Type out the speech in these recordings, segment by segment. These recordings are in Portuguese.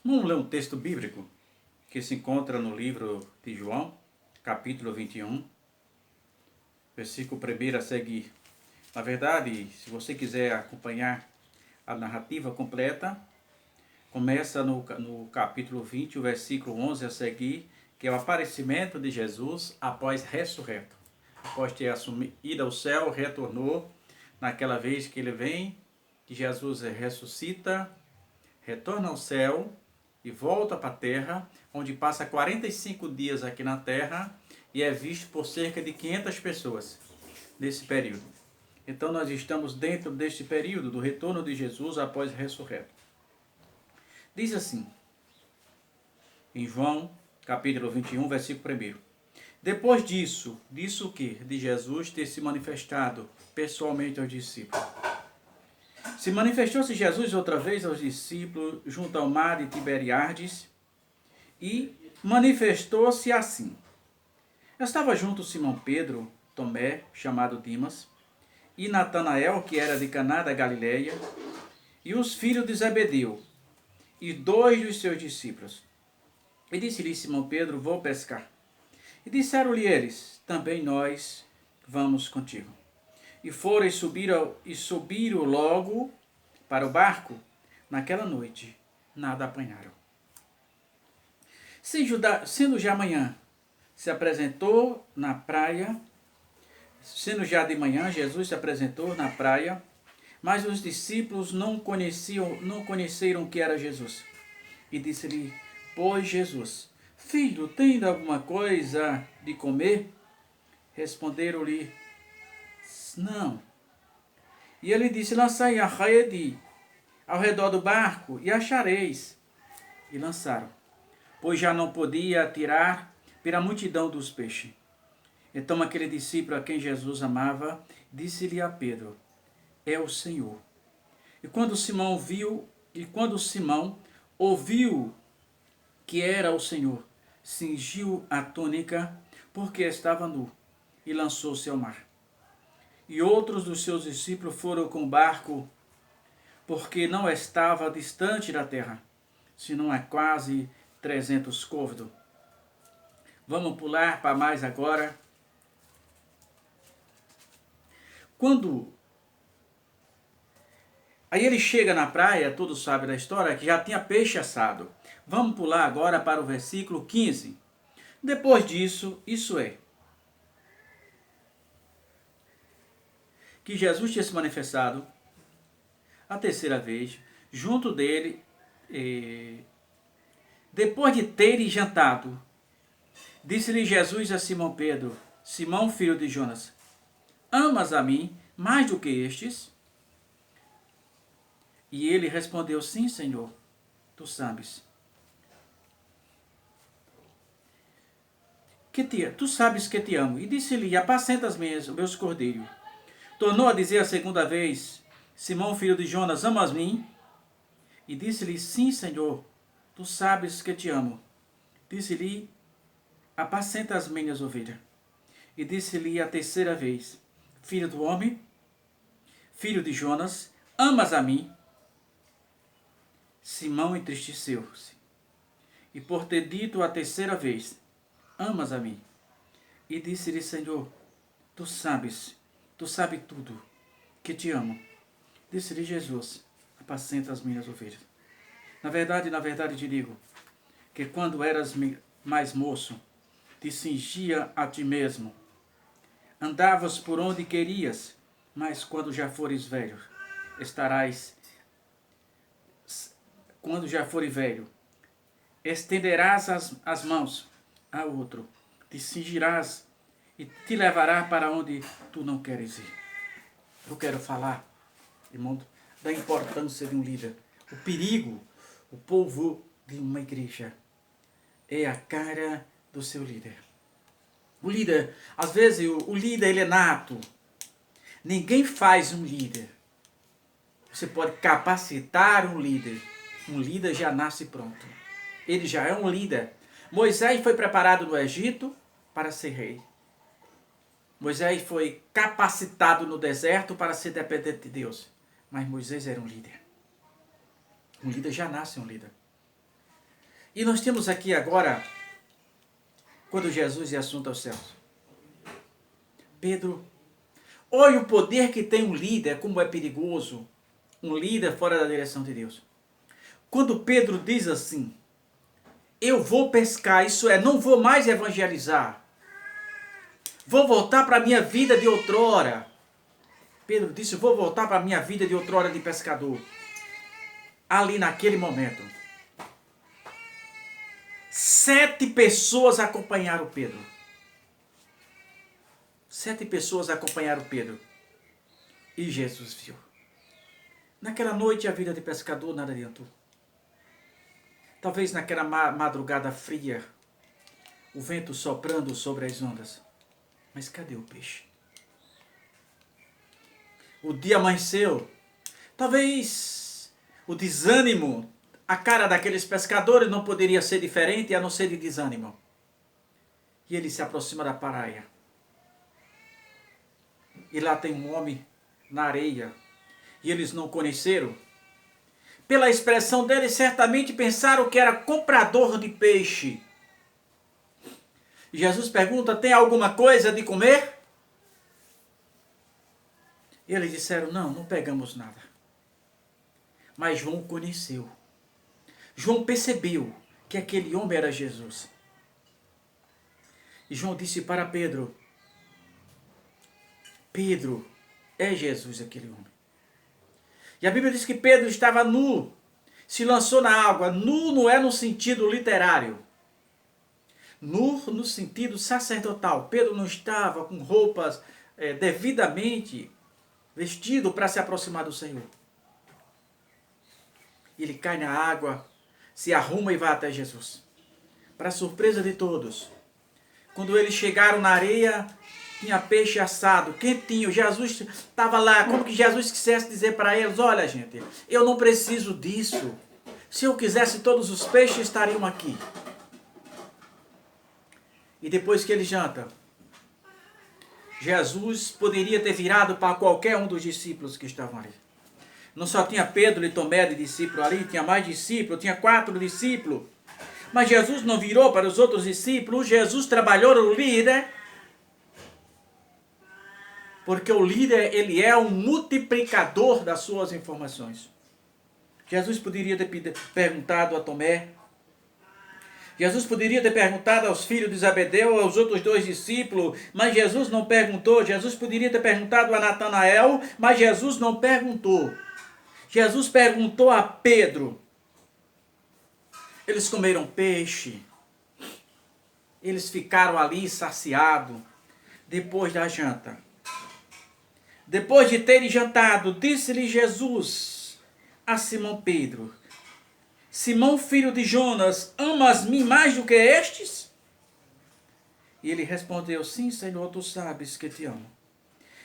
Vamos ler um texto bíblico que se encontra no livro de João, capítulo 21, versículo 1 a seguir. Na verdade, se você quiser acompanhar a narrativa completa, começa no capítulo 20, o versículo 11 a seguir, que é o aparecimento de Jesus após ressurreto. Após ter ido ao céu, retornou naquela vez que ele vem, que Jesus ressuscita, retorna ao céu e volta para a terra, onde passa 45 dias aqui na terra e é visto por cerca de 500 pessoas nesse período. Então nós estamos dentro deste período do retorno de Jesus após ressurreto. Diz assim, em João, capítulo 21, versículo 1. Depois disso o que? De Jesus ter se manifestado pessoalmente aos discípulos. Se manifestou-se Jesus outra vez aos discípulos junto ao mar de Tiberiades e manifestou-se assim. Estava junto Simão Pedro, Tomé, chamado Dimas, e Natanael, que era de Caná da Galileia, e os filhos de Zebedeu, e 2 dos seus discípulos. E disse-lhe Simão Pedro, vou pescar. E disseram-lhe eles, também nós vamos contigo. E foram e subiram logo para o barco. Naquela noite, nada apanharam. Sendo já manhã, se apresentou na praia. Sendo já de manhã, Jesus se apresentou na praia, mas os discípulos não conheceram que era Jesus. E disse-lhe, pois Jesus, filho, tens alguma coisa de comer? Responderam-lhe, não. E ele disse, lançai a rede ao redor do barco e achareis. E lançaram, pois já não podia tirar pela multidão dos peixes. Então aquele discípulo a quem Jesus amava, disse-lhe a Pedro, é o Senhor. E quando Simão ouviu que era o Senhor, cingiu a túnica, porque estava nu, e lançou-se ao mar. E outros dos seus discípulos foram com o barco, porque não estava distante da terra, senão a quase 300 côvados. Vamos pular para mais agora. Aí ele chega na praia, todos sabem da história, que já tinha peixe assado. Vamos pular agora para o versículo 15. Depois disso, isso é, que Jesus tinha se manifestado a terceira vez, junto dele, depois de terem jantado, disse-lhe Jesus a Simão Pedro, Simão, filho de Jonas, amas a mim mais do que estes? E ele respondeu, sim, Senhor, tu sabes. Tu sabes que te amo. E disse-lhe, apacenta os meus cordeiros. Tornou a dizer a segunda vez, Simão, filho de Jonas, amas mim? E disse-lhe, sim, Senhor, tu sabes que te amo. Disse-lhe, apacenta as minhas ovelhas. E disse-lhe a terceira vez, filho do homem, filho de Jonas, amas a mim? Simão entristeceu-se. E por ter dito a terceira vez, amas a mim? E disse-lhe, Senhor, tu sabes tudo, que te amo. Disse-lhe Jesus, apacenta as minhas ovelhas. Na verdade te digo, que quando eras mais moço, te cingia a ti mesmo. Andavas por onde querias, mas quando já fores velho, estenderás as mãos a outro, te cingirás e te levará para onde tu não queres ir. Eu quero falar, irmão, da importância de um líder. O perigo, o povo de uma igreja é a cara do seu líder. O líder, às vezes o líder ele é nato. Ninguém faz um líder. Você pode capacitar um líder. Um líder já nasce pronto. Ele já é um líder. Moisés foi preparado no Egito para ser rei. Moisés foi capacitado no deserto para ser dependente de Deus. Mas Moisés era um líder. Um líder já nasce um líder. E nós temos aqui agora, quando Jesus é assunto aos céus. Pedro, olha o poder que tem um líder, como é perigoso. Um líder fora da direção de Deus. Quando Pedro diz assim, eu vou pescar, isso é, não vou mais evangelizar. Vou voltar para a minha vida de outrora. Pedro disse, vou voltar para a minha vida de outrora de pescador. Ali naquele momento, 7 pessoas acompanharam Pedro. 7 pessoas acompanharam Pedro. E Jesus viu. Naquela noite a vida de pescador nada adiantou. Talvez naquela madrugada fria, o vento soprando sobre as ondas. Mas cadê o peixe? O dia amanheceu. Talvez o desânimo, a cara daqueles pescadores não poderia ser diferente a não ser de desânimo. E ele se aproxima da praia. E lá tem um homem na areia. E eles não conheceram. Pela expressão dele, certamente pensaram que era comprador de peixe. Jesus pergunta, tem alguma coisa de comer? E eles disseram, não pegamos nada. Mas João conheceu. João percebeu que aquele homem era Jesus. E João disse para Pedro, Pedro, é Jesus aquele homem. E a Bíblia diz que Pedro estava nu, se lançou na água. Nu não é no sentido literário. Nu no sentido sacerdotal. Pedro não estava com roupas devidamente vestido para se aproximar do Senhor. Ele cai na água, se arruma e vai até Jesus. Para surpresa de todos, quando eles chegaram na areia, tinha peixe assado, quentinho. Jesus estava lá, como que Jesus quisesse dizer para eles, olha gente, eu não preciso disso. Se eu quisesse, todos os peixes estariam aqui. E depois que ele janta, Jesus poderia ter virado para qualquer um dos discípulos que estavam ali. Não só tinha Pedro e Tomé de discípulo ali, tinha mais discípulos, tinha 4 discípulos. Mas Jesus não virou para os outros discípulos, Jesus trabalhou o líder. Porque o líder, ele é um multiplicador das suas informações. Jesus poderia ter perguntado a Tomé. Jesus poderia ter perguntado aos filhos de Zebedeu, aos outros 2 discípulos, mas Jesus não perguntou. Jesus poderia ter perguntado a Natanael, mas Jesus não perguntou. Jesus perguntou a Pedro. Eles comeram peixe. Eles ficaram ali saciados depois da janta. Depois de terem jantado, disse-lhe Jesus a Simão Pedro, Simão, filho de Jonas, amas-me mais do que estes? E ele respondeu, sim, Senhor, tu sabes que te amo.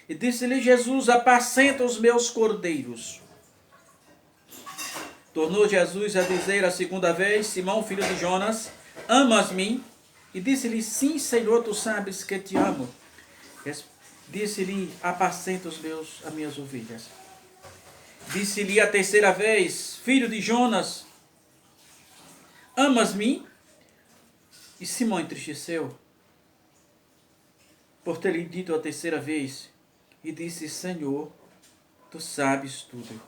E disse-lhe Jesus, apacenta os meus cordeiros. Tornou Jesus a dizer a segunda vez, Simão, filho de Jonas, amas-me? E disse-lhe, sim, Senhor, tu sabes que te amo. Disse-lhe, apacenta as minhas ovelhas. Disse-lhe a terceira vez, filho de Jonas, amas-me? E Simão entristeceu por ter lhe dito a terceira vez. E disse, Senhor, tu sabes tudo.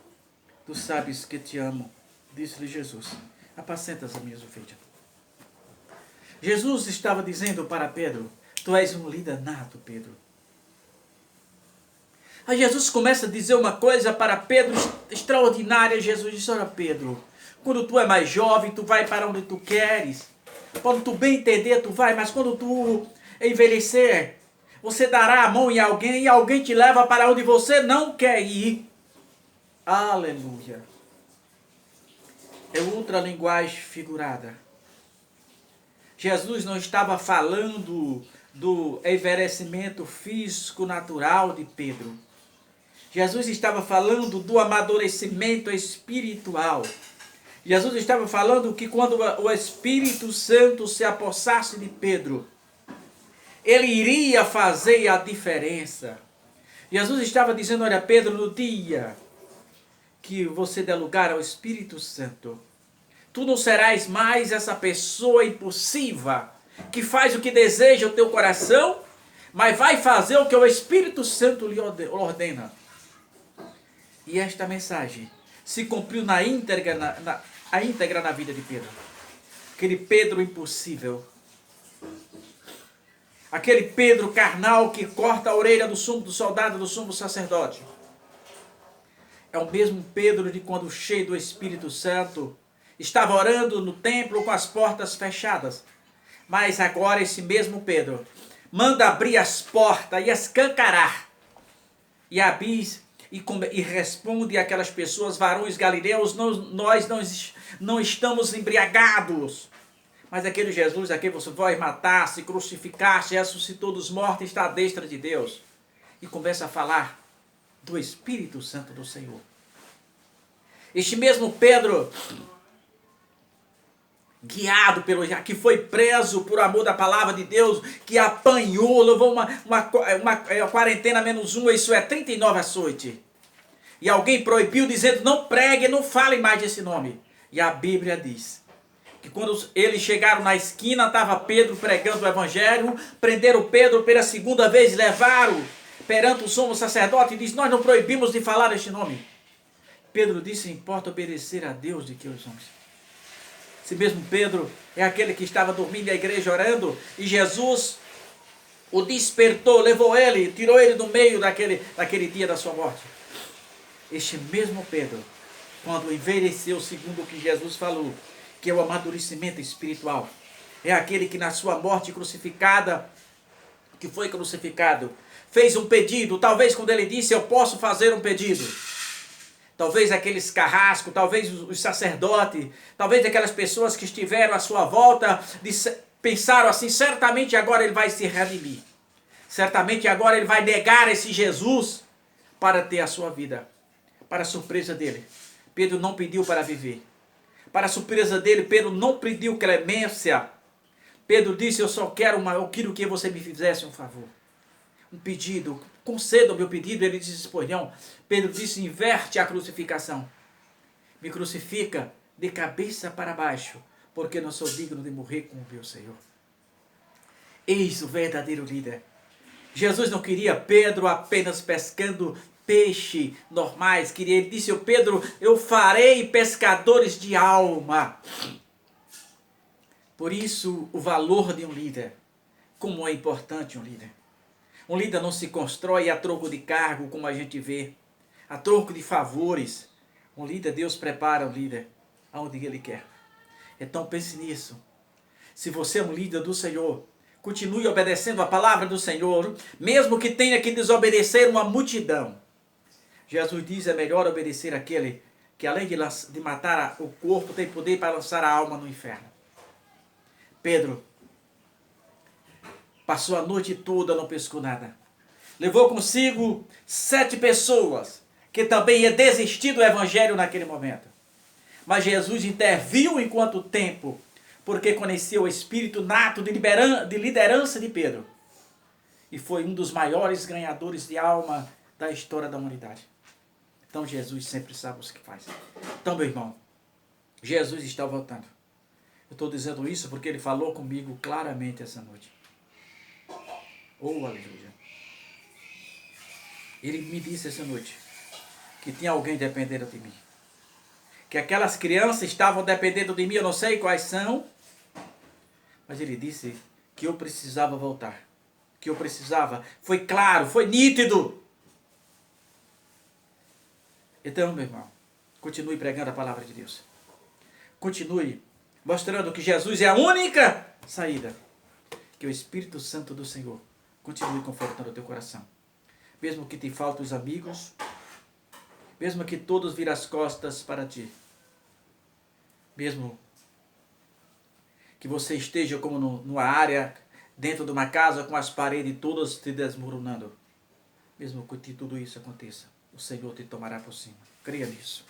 Tu sabes que te amo. Disse-lhe Jesus, apacenta as minhas ovelhas. Jesus estava dizendo para Pedro, tu és um líder nato, Pedro. Aí Jesus começa a dizer uma coisa para Pedro extraordinária. Jesus disse, olha Pedro, quando tu é mais jovem, tu vai para onde tu queres. Quando tu bem entender, tu vai. Mas quando tu envelhecer, você dará a mão em alguém e alguém te leva para onde você não quer ir. Aleluia. É outra linguagem figurada. Jesus não estava falando do envelhecimento físico natural de Pedro. Jesus estava falando do amadurecimento espiritual. Jesus estava falando que quando o Espírito Santo se apossasse de Pedro, ele iria fazer a diferença. Jesus estava dizendo, olha Pedro, no dia que você der lugar ao Espírito Santo, Tu não serás mais essa pessoa impulsiva que faz o que deseja o teu coração, mas vai fazer o que o Espírito Santo lhe ordena. E esta mensagem se cumpriu na íntegra na vida de Pedro. Aquele Pedro impossível. Aquele Pedro carnal que corta a orelha do soldado, do sumo sacerdote. É o mesmo Pedro de quando cheio do Espírito Santo estava orando no templo com as portas fechadas. Mas agora esse mesmo Pedro manda abrir as portas e escancarar. E responde àquelas pessoas, varões galileus, nós não estamos embriagados. Mas aquele Jesus a quem você vai matar, se crucificar, se ressuscitou dos mortos, está à destra de Deus. E começa a falar do Espírito Santo do Senhor. Este mesmo Pedro, guiado que foi preso por amor da palavra de Deus, que apanhou, levou uma quarentena -1, isso é 39 açoites. E alguém proibiu, dizendo, não pregue, não fale mais desse nome. E a Bíblia diz que quando eles chegaram na esquina, estava Pedro pregando o evangelho, prenderam Pedro pela segunda vez, levaram perante o sumo sacerdote e disse, nós não proibimos de falar este nome. Pedro disse, importa obedecer a Deus do que aos homens. Esse mesmo Pedro é aquele que estava dormindo na igreja orando e Jesus o despertou, levou ele, tirou ele do meio daquele dia da sua morte. Este mesmo Pedro, quando envelheceu segundo o que Jesus falou, que é o amadurecimento espiritual, é aquele que na sua morte crucificada, que foi crucificado, fez um pedido, talvez quando ele disse, eu posso fazer um pedido. Talvez aqueles carrascos, talvez os sacerdotes, talvez aquelas pessoas que estiveram à sua volta, pensaram assim, certamente agora ele vai se redimir. Certamente agora ele vai negar esse Jesus para ter a sua vida. Para a surpresa dele, Pedro não pediu para viver. Para a surpresa dele, Pedro não pediu clemência. Pedro disse, eu quero que você me fizesse um favor. Um pedido, conceda o meu pedido. Ele disse, pois não. Pedro disse, inverte a crucificação. Me crucifica de cabeça para baixo, porque não sou digno de morrer com o meu Senhor. Eis o verdadeiro líder. Jesus não queria Pedro apenas pescando peixe normais. Ele disse, Pedro, eu farei pescadores de alma. Por isso, o valor de um líder. Como é importante um líder. Um líder não se constrói a troco de cargo, como a gente vê. A troco de favores. Um líder, Deus prepara um líder aonde Ele quer. Então pense nisso. Se você é um líder do Senhor, continue obedecendo a palavra do Senhor, mesmo que tenha que desobedecer uma multidão. Jesus diz, é melhor obedecer aquele que além de matar o corpo, tem poder para lançar a alma no inferno. Pedro passou a noite toda, não pescou nada. Levou consigo 7 pessoas, que também ia desistir do evangelho naquele momento. Mas Jesus interviu enquanto tempo, porque conheceu o espírito nato de liderança de Pedro. E foi um dos maiores ganhadores de alma da história da humanidade. Então Jesus sempre sabe o que faz. Então, meu irmão, Jesus está voltando. Eu estou dizendo isso porque Ele falou comigo claramente essa noite. Oh, aleluia. Ele me disse essa noite que tinha alguém dependendo de mim. Que aquelas crianças estavam dependendo de mim, eu não sei quais são. Mas Ele disse que eu precisava voltar. Que eu precisava. Foi claro, foi nítido. Então, meu irmão, continue pregando a palavra de Deus. Continue mostrando que Jesus é a única saída. Que o Espírito Santo do Senhor continue confortando o teu coração. Mesmo que te faltem os amigos, mesmo que todos virem as costas para ti, mesmo que você esteja como numa área, dentro de uma casa, com as paredes todas te desmoronando, mesmo que tudo isso aconteça, o Senhor te tomará por cima. Creia nisso.